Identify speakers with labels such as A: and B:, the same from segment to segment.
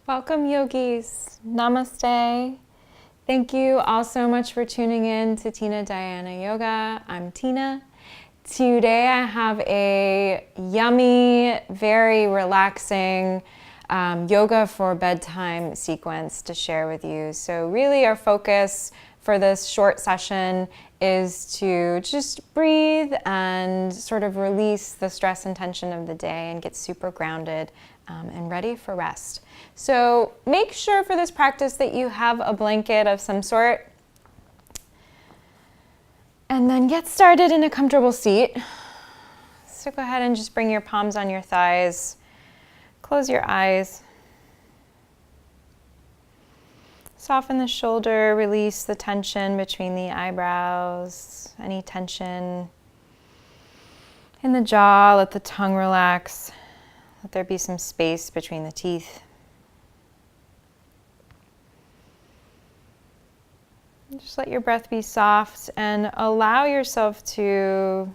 A: Welcome, yogis. Namaste. Thank you all so much for tuning in to Tina Diana Yoga. I'm Tina. Today I have a yummy, very relaxing yoga for bedtime sequence to share with you. So really our focus for this short session is to just breathe and sort of release the stress and tension of the day and get super grounded and ready for rest. So make sure for this practice that you have a blanket of some sort. And then get started in a comfortable seat. So go ahead and just bring your palms on your thighs. Close your eyes. Soften the shoulder, release the tension between the eyebrows, any tension in the jaw, let the tongue relax. Let there be some space between the teeth. Just let your breath be soft and allow yourself to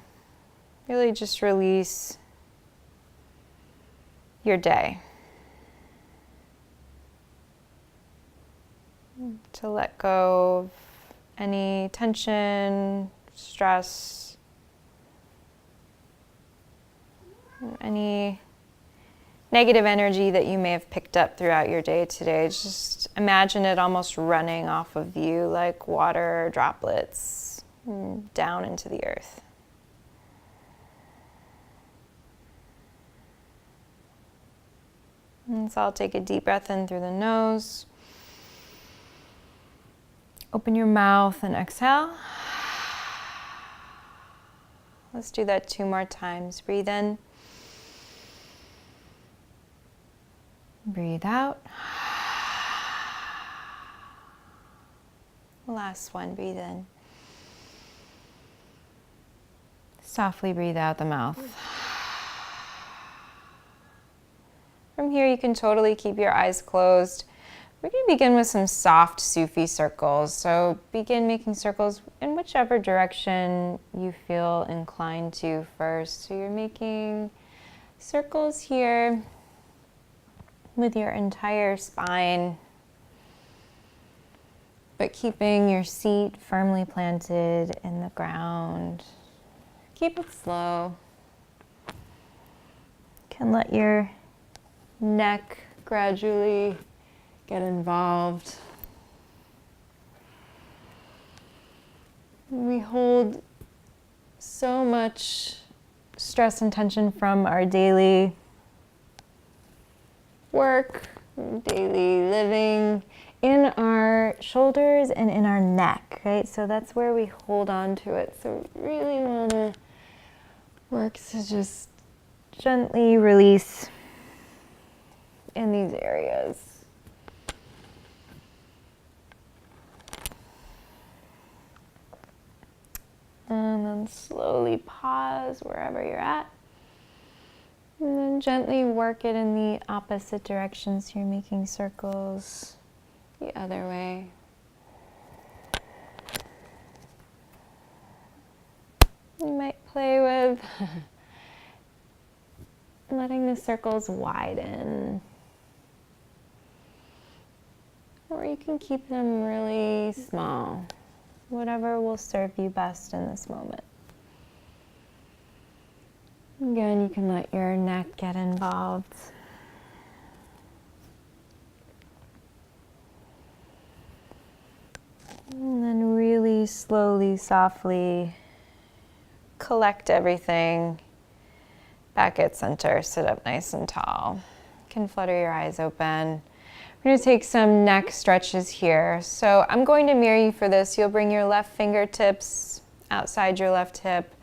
A: really just release your day. To let go of any tension, stress, any negative energy that you may have picked up throughout your day today. Just imagine it almost running off of you like water droplets down into the earth. And so I'll take a deep breath in through the nose. Open your mouth and exhale. Let's do that 2 more times. Breathe in. Breathe out. Last one, breathe in. Softly breathe out the mouth. From here, you can totally keep your eyes closed. We're going to begin with some soft Sufi circles. So begin making circles in whichever direction you feel inclined to first. So you're making circles here with your entire spine, but keeping your seat firmly planted in the ground. Keep it slow. You can let your neck gradually get involved. We hold so much stress and tension from our daily work, daily living, in our shoulders and in our neck, right? So that's where we hold on to it. So really want to work to just gently release in these areas. And then slowly pause wherever you're at. And then gently work it in the opposite direction. So you're making circles the other way. You might play with letting the circles widen. Or you can keep them really small. Whatever will serve you best in this moment. Again, you can let your neck get involved. And then really slowly, softly collect everything back at center. Sit up nice and tall. You can flutter your eyes open. We're going to take some neck stretches here. So I'm going to mirror you for this. You'll bring your left fingertips outside your left hip.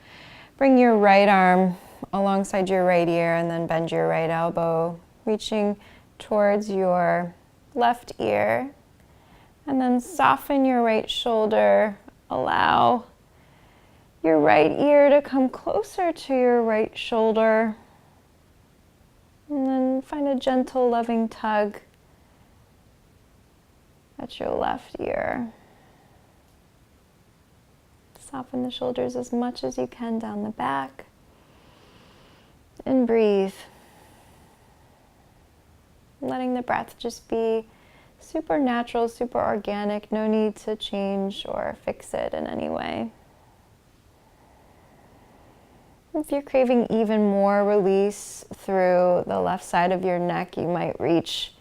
A: Bring your right arm alongside your right ear and then bend your right elbow, reaching towards your left ear. And then soften your right shoulder. Allow your right ear to come closer to your right shoulder. And then find a gentle, loving tug at your left ear. Soften the shoulders as much as you can down the back. And breathe. letting the breath just be super natural, super organic, no need to change or fix it in any way. If you're craving even more release through the left side of your neck, you might reach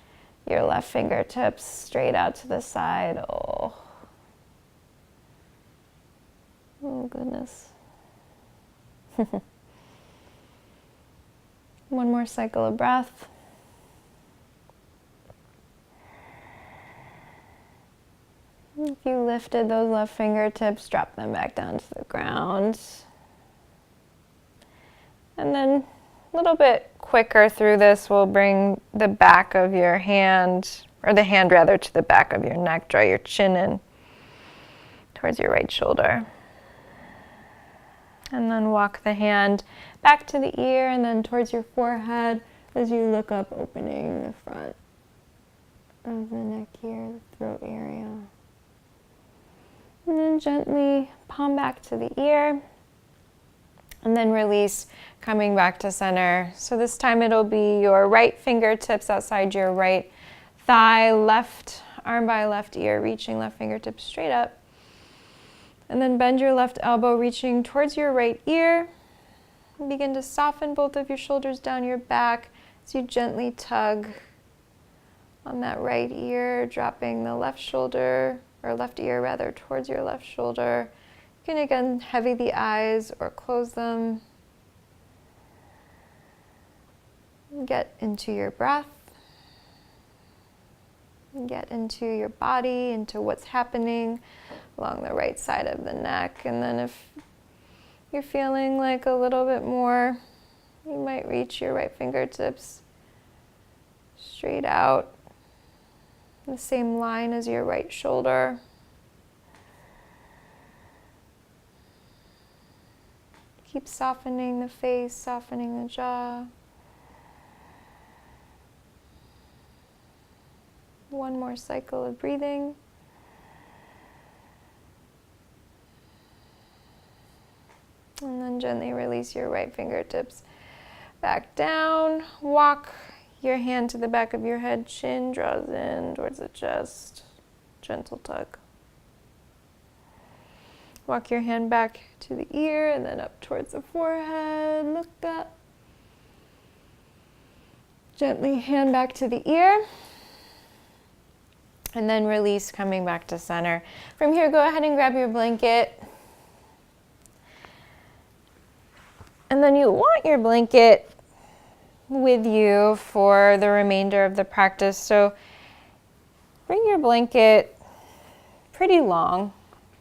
A: your left fingertips straight out to the side. Oh goodness. One more cycle of breath. If you lifted those left fingertips, drop them back down to the ground. And then a little bit quicker through this, we'll bring the back of your hand, or the hand rather, to the back of your neck. Draw your chin in towards your right shoulder. And then walk the hand back to the ear and then towards your forehead as you look up, opening the front of the neck here, the throat area. And then gently palm back to the ear. And then release, coming back to center. So this time it'll be your right fingertips outside your right thigh, left arm by left ear, reaching left fingertips straight up. And then bend your left elbow, reaching towards your right ear. And begin to soften both of your shoulders down your back as you gently tug on that right ear, dropping the left shoulder, or left ear rather, towards your left shoulder. You can again heavy the eyes or close them. Get into your breath. Get into your body, into what's happening along the right side of the neck. And then if you're feeling like a little bit more, you might reach your right fingertips straight out, the same line as your right shoulder. Keep softening the face, softening the jaw. One more cycle of breathing. And then gently release your right fingertips back down. Walk your hand to the back of your head, chin draws in towards the chest. Gentle tug. Walk your hand back to the ear and then up towards the forehead. Look up. Gently hand back to the ear. And then release, coming back to center. From here, go ahead and grab your blanket. And then you want your blanket with you for the remainder of the practice. So bring your blanket pretty long,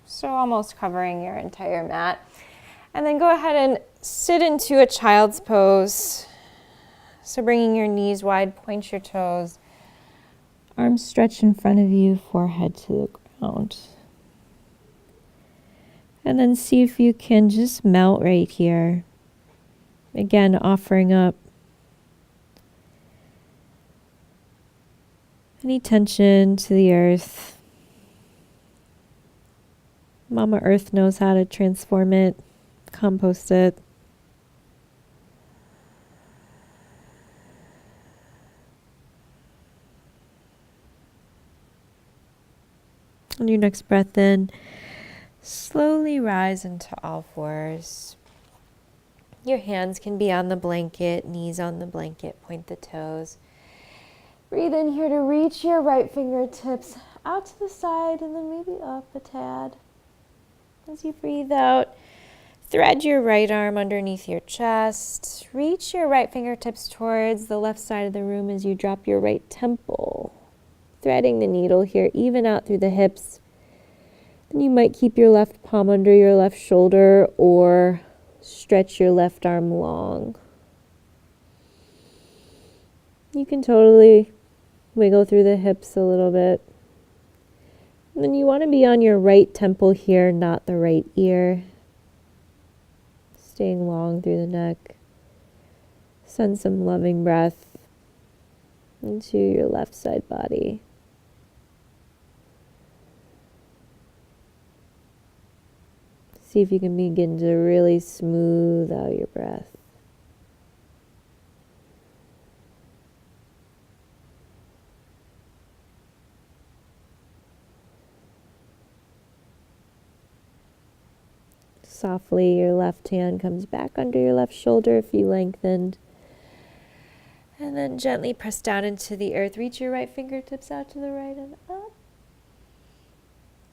A: so almost covering your entire mat. And then go ahead and sit into a child's pose. So bringing your knees wide, point your toes. Arms stretch in front of you, forehead to the ground. And then see if you can just melt right here. Again, offering up any tension to the earth. Mama Earth knows how to transform it, compost it. On your next breath in, slowly rise into all fours. Your hands can be on the blanket, knees on the blanket, point the toes. Breathe in here to reach your right fingertips out to the side and then maybe up a tad. As you breathe out, thread your right arm underneath your chest. Reach your right fingertips towards the left side of the room as you drop your right temple. Threading the needle here, even out through the hips. Then you might keep your left palm under your left shoulder or stretch your left arm long. You can totally wiggle through the hips a little bit. And then you want to be on your right temple here, not the right ear. Staying long through the neck. Send some loving breath into your left side body. See if you can begin to really smooth out your breath. Softly, your left hand comes back under your left shoulder if you lengthened. And then gently press down into the earth. Reach your right fingertips out to the right and up.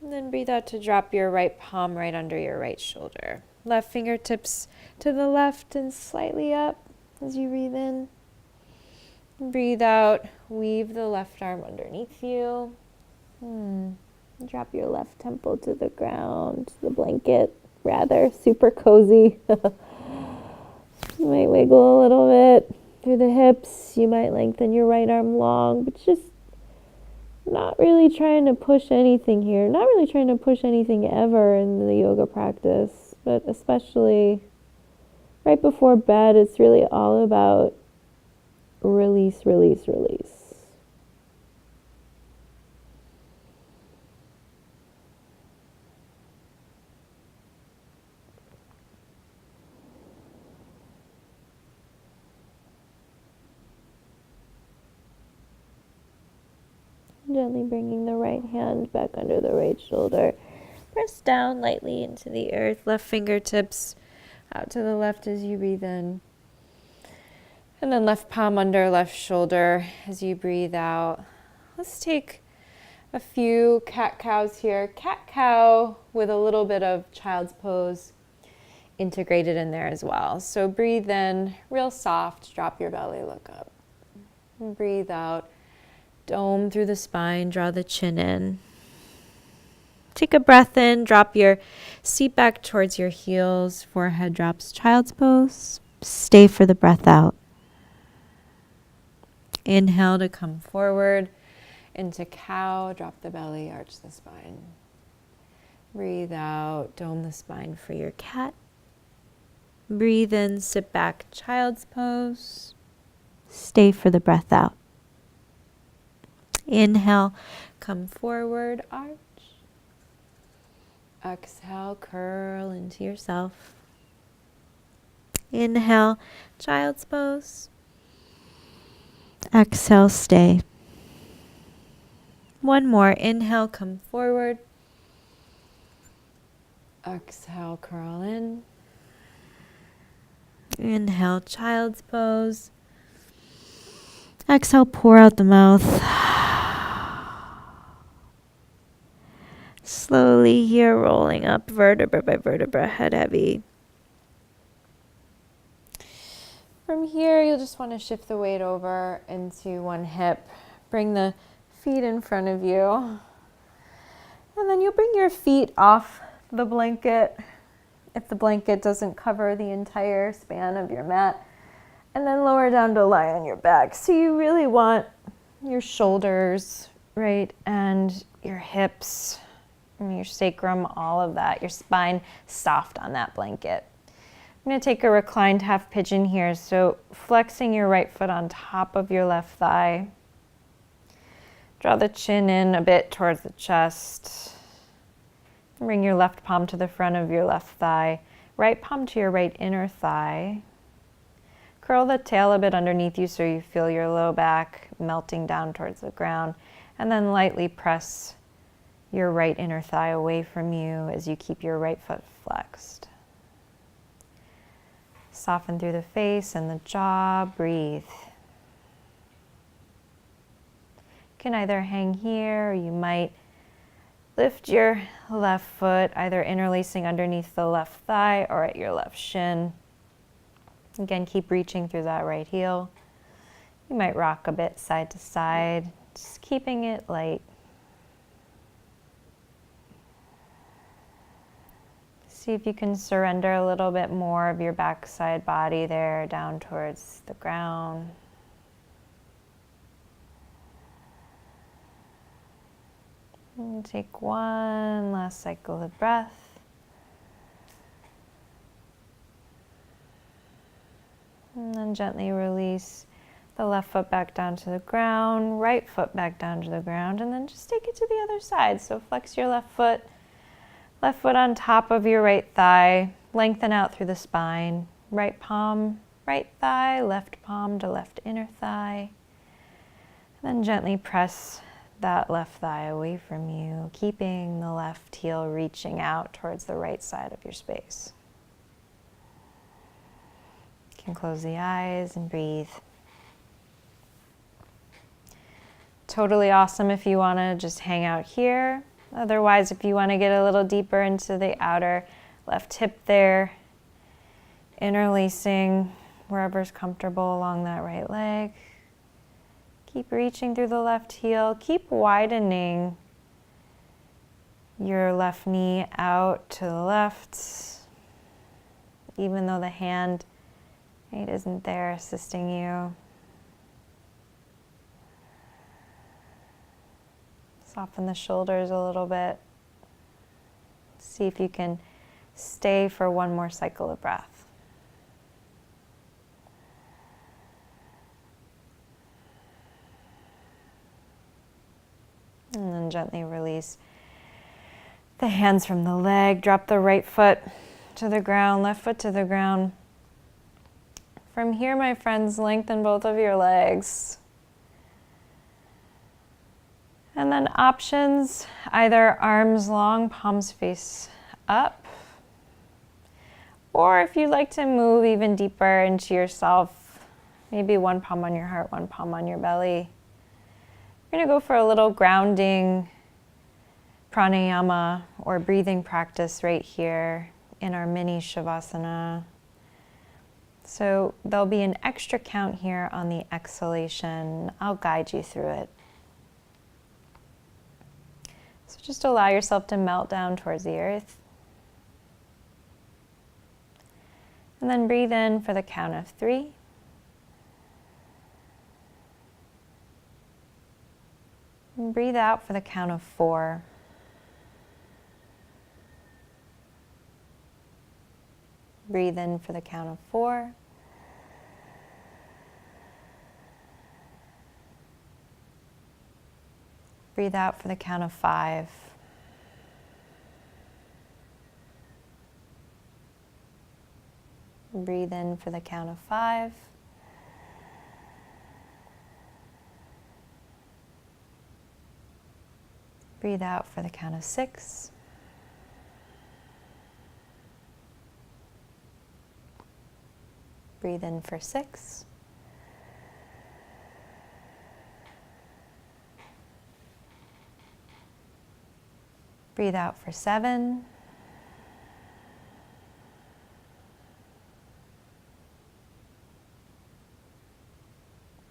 A: And then breathe out to drop your right palm right under your right shoulder. Left fingertips to the left and slightly up as you breathe in. Breathe out. Weave the left arm underneath you. Drop your left temple to the ground, the blanket, rather. Super cozy. You might wiggle a little bit through the hips. You might lengthen your right arm long, but just not really trying to push anything here. Not really trying to push anything ever in the yoga practice, but especially right before bed, it's really all about release, release, release. Gently bringing the right hand back under the right shoulder. Press down lightly into the earth. Left fingertips out to the left as you breathe in. And then left palm under left shoulder as you breathe out. Let's take a few cat-cows here. Cat-cow with a little bit of child's pose integrated in there as well. So breathe in, real soft, drop your belly, look up. And breathe out. Dome through the spine, draw the chin in. Take a breath in, drop your seat back towards your heels, forehead drops child's pose. Stay for the breath out. Inhale to come forward into cow, drop the belly, arch the spine. Breathe out, dome the spine for your cat. Breathe in, sit back, child's pose. Stay for the breath out. Inhale, come forward, arch. Exhale, curl into yourself. Inhale, child's pose. Exhale, stay. One more. Inhale, come forward. Exhale, curl in. Inhale, child's pose. Exhale, pour out the mouth. Slowly here, rolling up vertebra by vertebra, head heavy. From here, you'll just want to shift the weight over into one hip. Bring the feet in front of you. And then you'll bring your feet off the blanket, if the blanket doesn't cover the entire span of your mat. And then lower down to lie on your back. So you really want your shoulders, right, and your hips, your sacrum, all of that, your spine soft on that blanket. I'm going to take a reclined half pigeon here. So flexing your right foot on top of your left thigh. Draw the chin in a bit towards the chest. Bring your left palm to the front of your left thigh. Right palm to your right inner thigh. Curl the tail a bit underneath you so you feel your low back melting down towards the ground. And then lightly press your right inner thigh away from you as you keep your right foot flexed. Soften through the face and the jaw, breathe. You can either hang here or you might lift your left foot, either interlacing underneath the left thigh or at your left shin. Again, keep reaching through that right heel. You might rock a bit side to side, just keeping it light. See if you can surrender a little bit more of your backside body there down towards the ground. And take one last cycle of breath. And then gently release the left foot back down to the ground, right foot back down to the ground, and then just take it to the other side. So flex your left foot on top of your right thigh, lengthen out through the spine. Right palm, right thigh, left palm to left inner thigh. And then gently press that left thigh away from you, keeping the left heel reaching out towards the right side of your space. You can close the eyes and breathe. Totally awesome if you want to just hang out here. Otherwise, if you want to get a little deeper into the outer left hip there, interlacing wherever's comfortable along that right leg. Keep reaching through the left heel. Keep widening your left knee out to the left, even though the hand isn't there assisting you. Soften the shoulders a little bit. See if you can stay for one more cycle of breath. And then gently release the hands from the leg. Drop the right foot to the ground, left foot to the ground. From here, my friends, lengthen both of your legs. And then options, either arms long, palms face up. Or if you'd like to move even deeper into yourself, maybe one palm on your heart, one palm on your belly. We're going to go for a little grounding pranayama or breathing practice right here in our mini Savasana. So there'll be an extra count here on the exhalation. I'll guide you through it. So just allow yourself to melt down towards the earth. And then breathe in for the count of 3. And breathe out for the count of 4. Breathe in for the count of 4. Breathe out for the count of 5. Breathe in for the count of 5. Breathe out for the count of 6. Breathe in for 6. Breathe out for 7.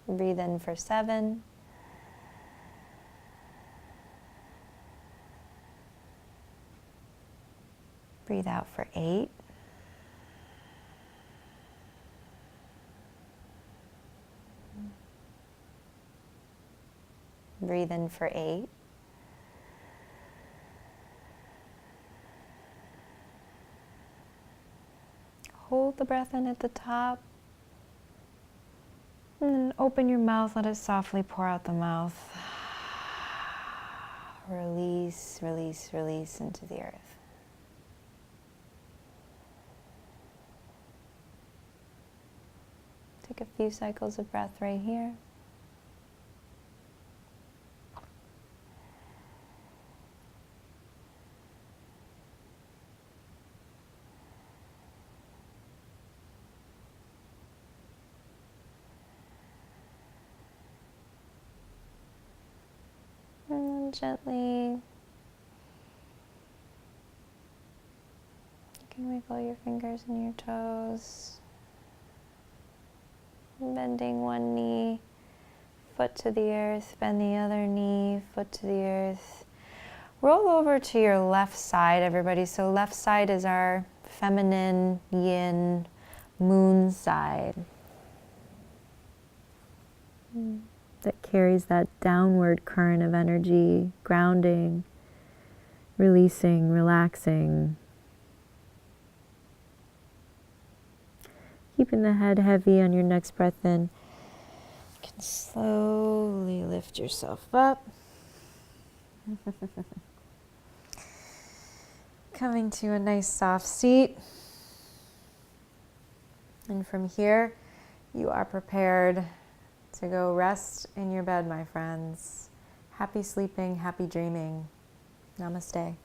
A: Breathe in for 7. Breathe out for 8. Breathe in for 8. Hold the breath in at the top. And then open your mouth, let it softly pour out the mouth. Release, release, release into the earth. Take a few cycles of breath right here. And then gently, you can wiggle your fingers and your toes. Bending one knee, foot to the earth, bend the other knee, foot to the earth. Roll over to your left side, everybody. So left side is our feminine, yin, moon side. That carries that downward current of energy, grounding, releasing, relaxing. Keeping the head heavy on your next breath in. You can slowly lift yourself up. Coming to a nice soft seat. And from here, you are prepared to go rest in your bed, my friends. Happy sleeping, happy dreaming. Namaste.